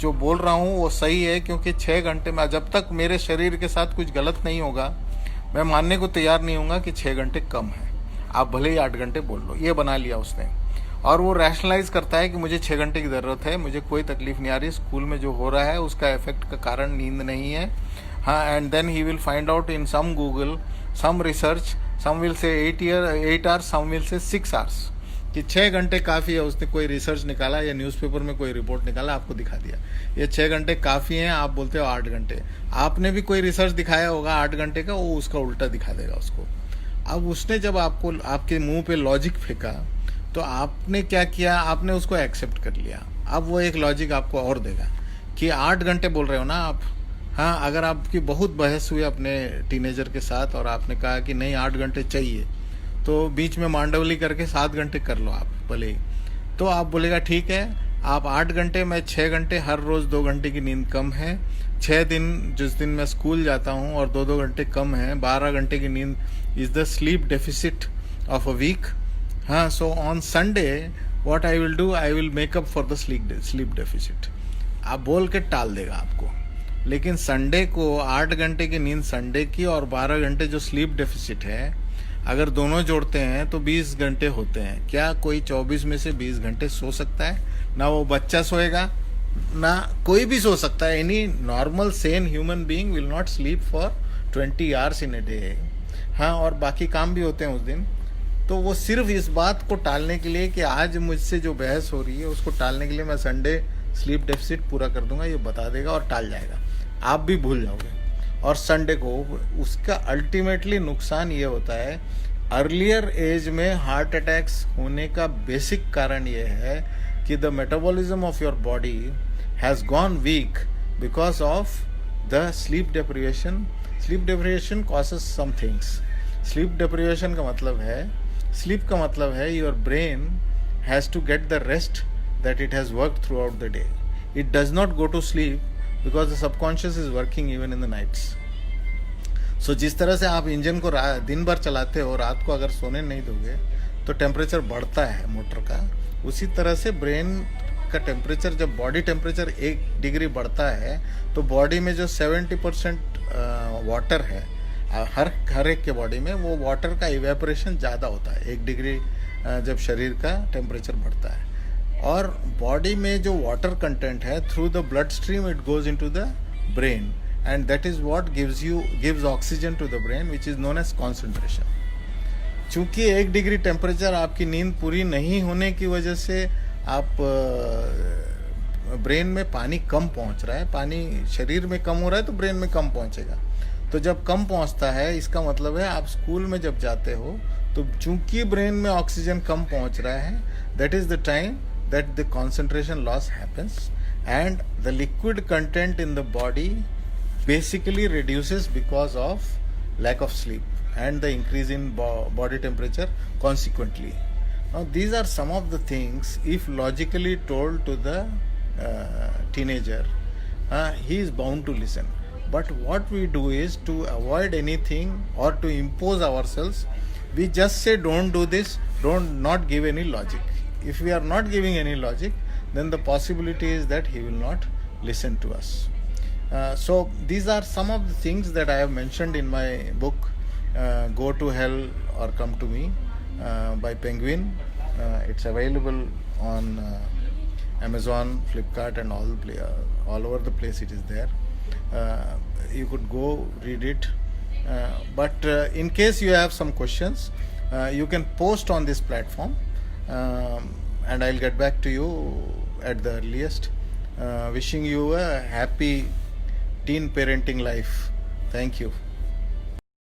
जो बोल रहा हूँ वो सही है, क्योंकि 6 घंटे में जब तक मेरे शरीर के साथ कुछ गलत नहीं होगा, मैं मानने को तैयार नहीं हूँगा कि 6 घंटे कम है, आप भले ही 8 घंटे बोल लो। ये बना लिया उसने, और वो रैशनलाइज करता है कि मुझे 6 घंटे की ज़रूरत है, मुझे कोई तकलीफ नहीं आ रही, स्कूल में जो हो रहा है उसका इफेक्ट का कारण नींद नहीं है। हाँ, and then he will find out in some Google, some research, some will say 8 hours, some will से 6 आवर्स, कि 6 घंटे काफ़ी है। उसने कोई रिसर्च निकाला या न्यूज़पेपर में कोई रिपोर्ट निकाला, आपको दिखा दिया ये 6 घंटे काफ़ी हैं, आप बोलते हो 8 घंटे। आपने भी कोई रिसर्च दिखाया होगा 8 घंटे का, वो उसका उल्टा दिखा देगा उसको। अब उसने जब आपको आपके मुंह पे लॉजिक फेंका तो आपने क्या किया, आपने उसको एक्सेप्ट कर लिया। अब वो एक लॉजिक आपको और देगा कि 8 घंटे बोल रहे हो ना आप। हाँ, अगर आपकी बहुत बहस हुई अपने टीनेजर के साथ और आपने कहा कि नहीं 8 घंटे चाहिए, तो बीच में मांडवली करके 7 घंटे कर लो आप भले ही, तो आप बोलेगा ठीक है आप 8 घंटे, मैं 6 घंटे, हर रोज 2 घंटे की नींद कम है। 6 दिन जिस दिन मैं स्कूल जाता हूँ और 2-2 घंटे कम है, 12 घंटे की नींद is the sleep deficit of a week. हाँ, so on Sunday what I will do, I will make up for the sleep deficit. आप बोल के टाल देगा आपको। लेकिन संडे को 8 घंटे की नींद संडे की और 12 घंटे जो स्लीप डेफिसिट है, अगर दोनों जोड़ते हैं तो 20 घंटे होते हैं। क्या कोई 24 में से 20 घंटे सो सकता है? ना वो बच्चा सोएगा, ना कोई भी सो सकता है। Any normal Sen human being will not sleep for 20 hours in a day. हाँ, और बाकी काम भी होते हैं उस दिन। तो वो सिर्फ इस बात को टालने के लिए कि आज मुझसे जो बहस हो रही है उसको टालने के लिए मैं संडे स्लीप डेफिसिट पूरा कर दूंगा, ये बता देगा और टाल जाएगा। आप भी भूल जाओगे। और संडे को उसका अल्टीमेटली नुकसान ये होता है, अर्लियर एज में हार्ट अटैक्स होने का बेसिक कारण ये है कि the metabolism of your body has gone weak because of the sleep deprivation. Sleep deprivation causes some things. Sleep deprivation का मतलब है, स्लीप का मतलब है your brain has to get the rest that it has worked throughout the day. It does not go to sleep because the subconscious is working even in the nights. So जिस तरह से आप engine को दिन भर चलाते हो, रात को अगर सोने नहीं दोगे तो टेम्परेचर बढ़ता है मोटर का, उसी तरह से ब्रेन का टेम्परेचर, जब बॉडी टेम्परेचर 1 डिग्री बढ़ता है तो बॉडी में जो 70% वाटर है हर एक के बॉडी में, वो वाटर का इवेपोरेशन ज़्यादा होता है 1 डिग्री जब शरीर का टेम्परेचर बढ़ता है। और बॉडी में जो वाटर कंटेंट है through the blood stream it goes into the brain and that is what gives oxygen to the brain which is known as concentration. चूंकि 1 डिग्री टेम्परेचर आपकी नींद पूरी नहीं होने की वजह से आप ब्रेन में पानी कम पहुंच रहा है, पानी शरीर में कम हो रहा है तो ब्रेन में कम पहुंचेगा। तो जब कम पहुंचता है इसका मतलब है आप स्कूल में जब जाते हो तो चूंकि ब्रेन में ऑक्सीजन कम पहुंच रहा है, that is the time that the concentration loss happens and the liquid content in the body basically reduces because of lack of sleep and the increase in body temperature consequently. Now these are some of the things, if logically told to the teenager, he is bound to listen. But what we do is to avoid anything or to impose ourselves, we just say don't do this, not give any logic. If we are not giving any logic, then the possibility is that he will not listen to us. So these are some of the things that I have mentioned in my book, Go to Hell or Come to Me, by Penguin. It's available on Amazon, Flipkart and all over the place it is there. You could go read it. But in case you have some questions, you can post on this platform. And I'll get back to you at the earliest. Wishing you a happy teen parenting life. Thank you.